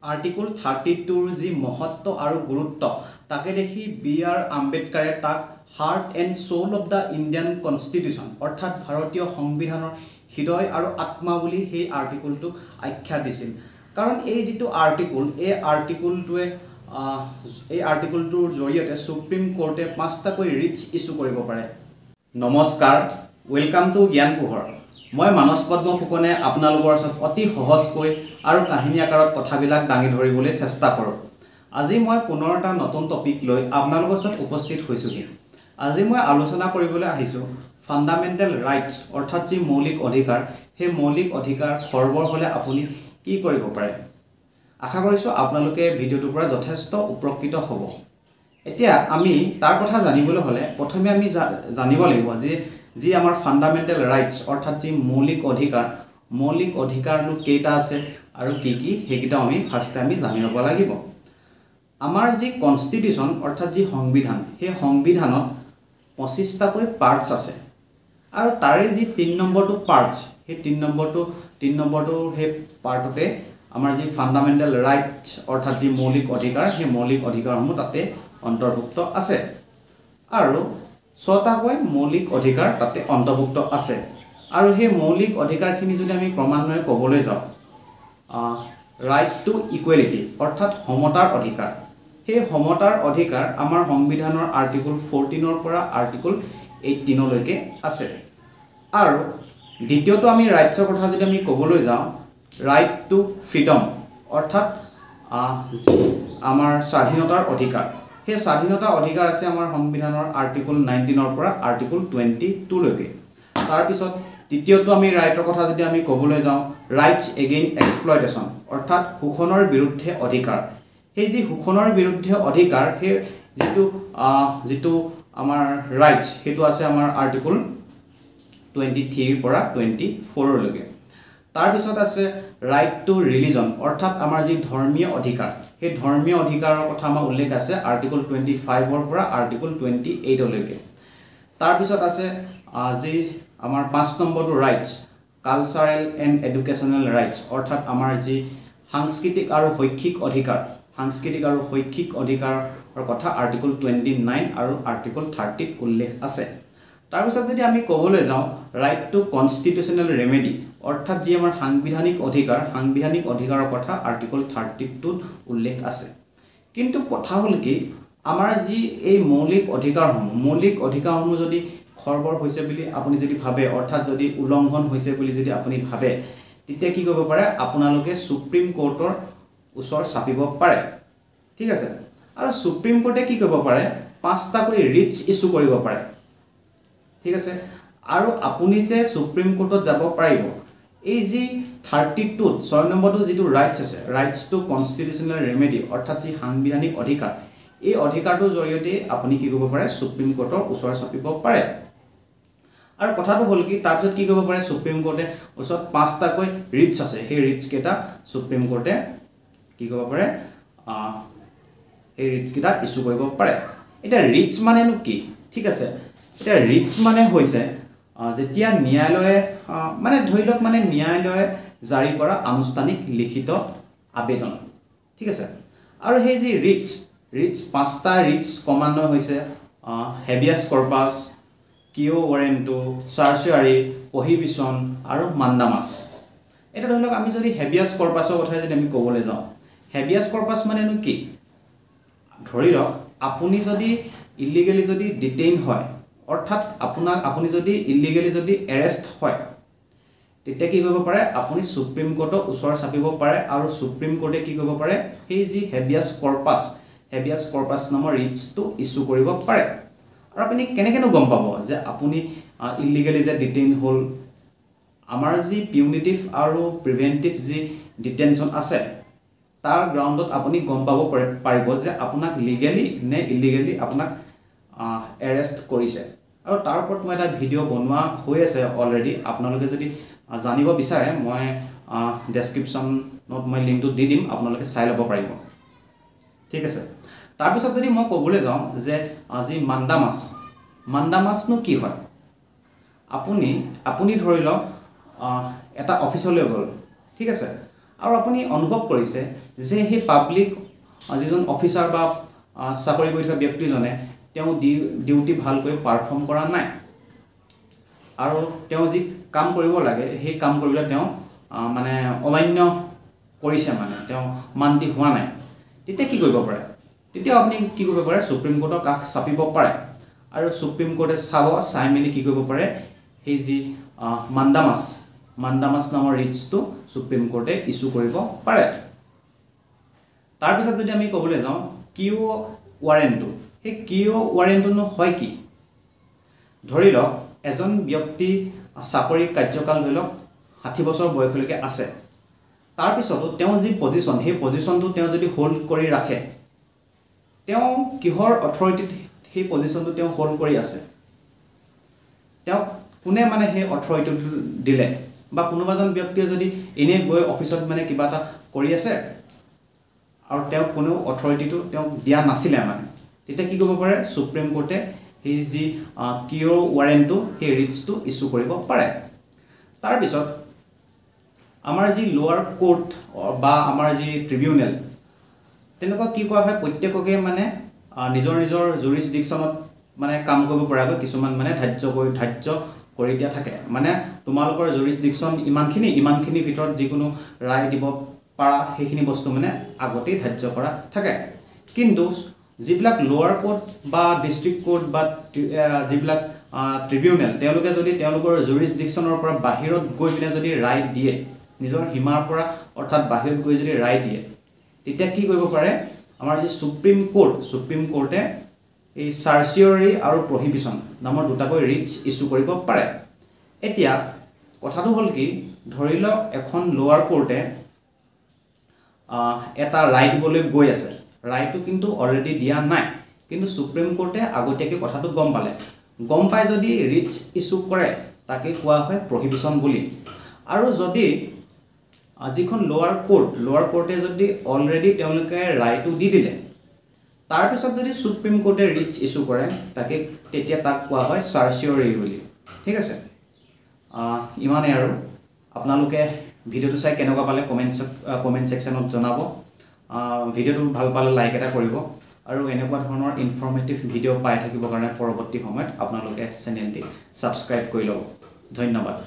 Article 32 जी महत्व और गुरुत्व ताके देखी बी.आर. आम्बेडकारे ताक heart and soul of the Indian constitution अर्थात भारतीय संविधाনৰ हृदय और आत्मा बुली हे आर्टिकलটো आख्या दिছিল कारण এই যেটো आर्टिकलটোৰ জৰিয়তে সুপ্ৰিম কোৰ্টে 5টা কৈ ৰিটস ইস্যু কৰিব পাৰে। নমস্কাৰ, ওয়েলকাম টু জ্ঞান পোহৰ। মই মানস পদ্ম ফুকনে আপোনালোকৰ ওচৰত অতি সহজকৈ আৰু কাহিনী আকাৰত কথাবিলাক দাঙি ধৰিবলৈ চেষ্টা কৰোঁ। আজি মই পুনৰ এটা নতুন টপিক লৈ আপোনালোকৰ ওচৰত উপস্থিত হৈছোঁ। আজি মই আলোচনা কৰিবলৈ আহিছোঁ ফান্ডামেন্টাল ৰাইটস অৰ্থাৎ যি মৌলিক অধিকাৰ, সেই মৌলিক অধিকাৰ খৰ্বৰ হ'লে আপুনি কি কৰিব পাৰে। আশা কৰিছোঁ আপোনালোকে ভিডিঅ'টোৰ পৰা যথেষ্ট উপকৃত হ'ব। এতিয়া আমি তাৰ কথা জানিবলৈ হ'লে প্ৰথমে আমি জানিব লাগিব যে যি আমাৰ ফান্ডামেন্টাল ৰাইটস অৰ্থাৎ যি মৌলিক অধিকাৰনো কেইটা আছে আৰু কি কি সেইকেইটা আমি ফাৰ্ষ্টে আমি জানি ল'ব লাগিব। আমাৰ যি কনষ্টিটিউশ্যন অৰ্থাৎ যি সংবিধান, সেই সংবিধানত 25টা কৈ পাৰ্টস আছে আৰু তাৰে যি 3 নম্বৰটো পাৰ্টস, সেই 3 নম্বৰটো সেই পাৰ্টতে আমাৰ যি ফান্ডামেন্টাল ৰাইটস অৰ্থাৎ যি মৌলিক অধিকাৰ, সেই মৌলিক অধিকাৰসমূহ তাতে অন্তৰ্ভুক্ত আছে আৰু 6টা কৈ মৌলিক অধিকাৰ তাতে অন্তৰ্ভুক্ত আছে। আৰু সেই মৌলিক অধিকাৰখিনি যদি আমি ক্ৰমান্বয়ে ক'বলৈ যাওঁ, ৰাইট টু ইকুৱেলিটি অৰ্থাৎ সমতাৰ অধিকাৰ, সেই সমতাৰ অধিকাৰ আমাৰ সংবিধানৰ আৰ্টিকল 14 পৰা আৰ্টিকল 18 লৈকে আছে। আৰু দ্বিতীয়টো আমি ৰাইটছৰ কথা যদি আমি ক'বলৈ যাওঁ, ৰাইট টু ফ্ৰীডম অৰ্থাৎ আমাৰ স্বাধীনতাৰ অধিকাৰ, সেই স্বাধীনতা অধিকাৰ আছে আমাৰ সংবিধানৰ আৰ্টিকল 19 পৰা আৰ্টিকল 22 লৈকে। তাৰপিছত তৃতীয়টো আমি ৰাইটৰ কথা যদি আমি ক'বলৈ যাওঁ, ৰাইটছ এগেইনষ্ট এক্সপ্লইটেশ্যন অৰ্থাৎ শোষণৰ বিৰুদ্ধে অধিকাৰ, সেই যি শোষণৰ বিৰুদ্ধে অধিকাৰ সেই যিটো আমাৰ ৰাইটছ সেইটো আছে আমাৰ আৰ্টিকল 23 পৰা 24 লৈকে। তাৰপিছত আছে ৰাইট টু ৰিলিজন অৰ্থাৎ আমাৰ যি ধৰ্মীয় অধিকাৰ, সেই ধৰ্মীয় অধিকাৰৰ কথা আমাৰ উল্লেখ আছে আৰ্টিকল 25 পৰা আৰ্টিকল 28 লৈকে। তাৰপিছত আছে যি আমাৰ 5 নম্বৰটো rights cultural and educational rights অৰ্থাৎ আমাৰ যি সাংস্কৃতিক আৰু শৈক্ষিক অধিকাৰৰ কথা আৰ্টিকল 29 আৰু আৰ্টিকল 30 উল্লেখ আছে। তাৰপিছত যদি আমি ক'বলৈ যাওঁ ৰাইট টু কনষ্টিটিউশ্যনেল ৰেমেডি অৰ্থাৎ যি আমাৰ সাংবিধানিক অধিকাৰৰ কথা আৰ্টিকল 32 উল্লেখ আছে। কিন্তু কথা হ'ল কি, আমাৰ যি এই মৌলিক অধিকাৰসমূহ যদি খৰ্বৰ হৈছে বুলি আপুনি যদি ভাবে অৰ্থাৎ যদি উলংঘন হৈছে বুলি যদি আপুনি ভাবে, তেতিয়া কি কৰিব পাৰে, আপোনালোকে সুপ্ৰিম কোৰ্টৰ ওচৰ চাপিব পাৰে। ঠিক আছে, আৰু সুপ্ৰিম কোৰ্টে কি কৰিব পাৰে, 5টা কৈ ৰিটস ইস্যু কৰিব পাৰে। ঠিক আছে, আৰু আপুনি যে সুপ্ৰিম কোৰ্টত যাব পাৰিব এই যি 32 6 নম্বৰটো যিটো ৰাইটস আছে, ৰাইটস টু কনষ্টিটিউশ্যনেল ৰেমেডি অৰ্থাৎ যি সাংবিধানিক অধিকাৰ, এই অধিকাৰটোৰ জৰিয়তে আপুনি কি কৰিব পাৰে, সুপ্ৰিম কোৰ্টৰ ওচৰ চাপিব পাৰে। আৰু কথাটো হ'ল কি, তাৰপিছত কি কৰিব পাৰে, সুপ্ৰিম কোৰ্টে ওচৰত 5টা কৈ ৰিটস আছে, সেই ৰিটস কেইটা সুপ্ৰিম কোৰ্টে কি কৰিব পাৰে, এই ৰিটস কেইটা ইস্যু কৰিব পাৰে। এতিয়া ৰিটস মানেনো কি? ঠিক আছে, এতিয়া ৰিটস মানে হৈছে যেতিয়া ন্যায়ালয়ে মানে ধৰি লওক মানে ন্যায়ালয়ে জাৰি কৰা আনুষ্ঠানিক লিখিত আবেদন। ঠিক আছে, আৰু সেই যি ৰিটস 5টা ৰিটস ক্ৰমান্বয়ে হৈছে হেবিয়াছ কৰ্পাছ, কিঅ' ৱাৰেণ্টো, চাৰ্চুৱাৰী, প্ৰহিবিশ্যন আৰু মাণ্ডামাছ। এতিয়া ধৰি লওক আমি যদি হেবিয়াছ কৰ্পাছৰ কথা যদি আমি ক'বলৈ যাওঁ, হেবিয়াছ কৰ্পাছ মানেনো কি? ধৰি লওক আপুনি যদি ইলিগেলি যদি ডিটেইন হয় অৰ্থাৎ আপুনি যদি ইলিগেলি যদি এৰেষ্ট হয়, তেতিয়া কি কৰিব পাৰে, আপুনি সুপ্ৰিম কোৰ্টৰ ওচৰ চাপিব পাৰে আৰু সুপ্ৰিম কোৰ্টে কি কৰিব পাৰে, সেই যি হেবিয়াছ কৰ্পাছ নামৰ ৰিটছটো ইস্যু কৰিব পাৰে। আৰু আপুনি কেনেকেনো গম পাব যে আপুনি ইলিগেলি যে ডিটেইন হ'ল? আমাৰ যি পিউনিটিভ আৰু প্ৰিভেণ্টিভ যি ডিটেনশ্যন আছে তাৰ গ্ৰাউণ্ডত আপুনি গম পাব পাৰিব যে আপোনাক লিগেলি নে ইলিগেলি আপোনাক এৰেষ্ট কৰিছে। আৰু তাৰ ওপৰত মই এটা ভিডিঅ' বনোৱা হৈ আছে অলৰেডি, আপোনালোকে যদি জানিব বিচাৰে মই ডেছক্ৰিপশ্যনত মই লিংকটো দি দিম, আপোনালোকে চাই ল'ব পাৰিব। ঠিক আছে, তাৰপিছত যদি মই ক'বলৈ যাওঁ যে আজি মাণ্ডামাছনো কি হয়, আপুনি ধৰি লওক এটা অফিচলৈ গ'ল। ঠিক আছে, আৰু আপুনি অনুভৱ কৰিছে যে সেই পাব্লিক যিজন অফিচাৰ বা চাকৰি কৰি থকা ব্যক্তিজনে তেওঁ ডিউটি ভালকৈ পাৰফৰ্ম কৰা নাই আৰু তেওঁ যি কাম কৰিব লাগে সেই কাম কৰিবলৈ তেওঁ মানে অমান্য কৰিছে, মানে তেওঁ মান্তি হোৱা নাই, তেতিয়া কি কৰিব পাৰে? তেতিয়া আপুনি কি কৰিব পাৰে? সুপ্ৰিম কোৰ্টৰ কাষ চাপিব পাৰে আৰু সুপ্ৰিম কোৰ্টে চাই মেলি কি কৰিব পাৰে? সেই যি মান্দামাছ নামৰ ৰিটছটো সুপ্ৰিম কোৰ্টে ইছ্যু কৰিব পাৰে। তাৰপিছত যদি আমি ক'বলৈ যাওঁ কিউ ৱাৰেণ্টটো, সেই কিউ ৱাৰেণ্টটোনো হয় কি? ধৰি লওক এজন ব্যক্তি চাকৰি কাৰ্যকাল ধৰি লওক 60 বছৰ বয়সলৈকে আছে, তাৰপিছতো তেওঁ যি পজিশ্যন, সেই পজিশ্যনটো তেওঁ যদি হোল্ড কৰি ৰাখে, তেওঁ কিহৰ অথৰিটিত সেই পজিশ্যনটো তেওঁ হোল্ড কৰি আছে? তেওঁ কোনে মানে সেই অথৰিটিটো দিলে? বা কোনোবা এজন ব্যক্তিয়ে যদি এনেই গৈ অফিচত মানে কিবা এটা কৰি আছে আৰু তেওঁক কোনো অথৰিটিটো তেওঁক দিয়া নাছিলে, মানে তেতিয়া কি কৰিব পাৰে? সুপ্ৰিম কোৰ্টে সেই যি কিউ ৱাৰেণ্টটো, সেই ৰিটছটো ইছ্যু কৰিব পাৰে। তাৰপিছত আমাৰ যি লোৱাৰ কোৰ্ট বা আমাৰ যি ট্ৰিবিউনেল, তেনেকুৱা কি কৰা হয়? প্ৰত্যেককে মানে নিজৰ জুৰিছডিকশ্যনত মানে কাম কৰিব পৰাকৈ কিছুমান মানে ধাৰ্য কৰি দিয়া থাকে, মানে তোমালোকৰ জুৰিছডিকশ্যন ইমানখিনিৰ ভিতৰত যিকোনো ৰায় দিব পাৰা, সেইখিনি বস্তু মানে আগতেই ধাৰ্য কৰা থাকে। কিন্তু যিবিলাক লোৱাৰ কোৰ্ট বা ডিষ্ট্ৰিক্ট কোৰ্ট বা যিবিলাক ট্ৰিবিউনেল, তেওঁলোকে যদি তেওঁলোকৰ জুৰিছডিকশ্যনৰ পৰা বাহিৰত গৈ পিনে যদি ৰায় দিয়ে, নিজৰ সীমাৰ পৰা অৰ্থাৎ বাহিৰত গৈ যদি ৰায় দিয়ে, তেতিয়া কি কৰিব পাৰে? আমাৰ যি সুপ্ৰিম কোৰ্টে এই চাৰ্চিয়ৰী আৰু প্ৰহিবিশ্যন নামৰ দুটাকৈ ৰিটছ ইছ্যু কৰিব পাৰে। এতিয়া কথাটো হ'ল কি, ধৰি লওক এখন লোৱাৰ কোৰ্টে এটা ৰায় দিবলৈ গৈ আছে, ৰায়টো কিন্তু অলৰেডি দিয়া নাই, কিন্তু সুপ্ৰিম কোৰ্টে আগতীয়াকৈ কথাটো গম পাই যদি ৰিটছ ইছ্যু কৰে, তাকে কোৱা হয় প্ৰহিবিশ্যন বুলি। আৰু যদি যিখন লোৱাৰ কোৰ্টে যদি অলৰেডি তেওঁলোকে ৰায়টো দি দিলে, তাৰপিছত যদি সুপ্ৰিম কোৰ্টে ৰিটছ ইছ্যু কৰে, তেতিয়া তাক কোৱা হয় চাৰ্চিয়ৰী বুলি। ঠিক আছে, ইমানেই আৰু। আপোনালোকে ভিডিঅ'টো চাই কেনেকুৱা পালে কমেণ্ট ছেকশ্যনত জনাব। ভিডিঅ'টো ভাল পালে লাইক এটা কৰিব আৰু এনেকুৱা ধৰণৰ ইনফৰ্মেটিভ ভিডিঅ' পাই থাকিবৰ কাৰণে পৰৱৰ্তী সময়ত আপোনালোকে চেনেলটি ছাবস্ক্ৰাইব কৰি ল'ব। ধন্যবাদ।